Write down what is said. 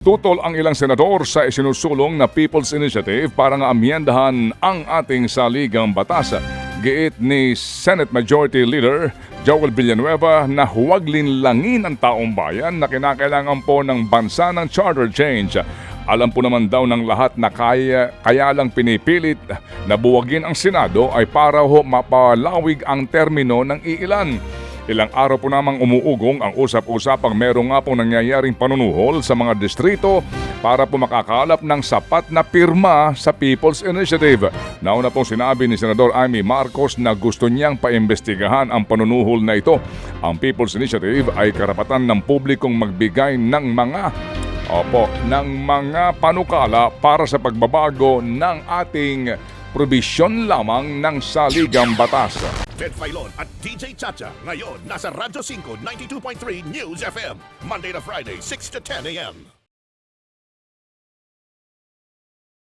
Tutol ang ilang senador sa isinusulong na People's Initiative para nga amyendahan ang ating saligang batas. Giit ni Senate Majority Leader Joel Villanueva na huwag linlangin ang taong bayan na kinakailangan po ng bansa ng charter change. Alam po naman daw ng lahat na kaya lang pinipilit na buwagin ang Senado ay para mapalawig ang termino ng iilan. Ilang araw po namang umuugong ang usap-usapang meron nga pong nangyayaring panunuhol sa mga distrito para po makakalap ng sapat na pirma sa People's Initiative. Nauna pong sinabi ni Senador Amy Marcos na gusto niyang paimbestigahan ang panunuhol na ito. Ang People's Initiative ay karapatan ng publikong magbigay ng mga panukala para sa pagbabago ng ating probisyon lamang ng saligang batas. Ted Filon at DJ Chacha ngayon nasa Radyo 5 92.3 News FM Monday to Friday 6 to 10 a.m.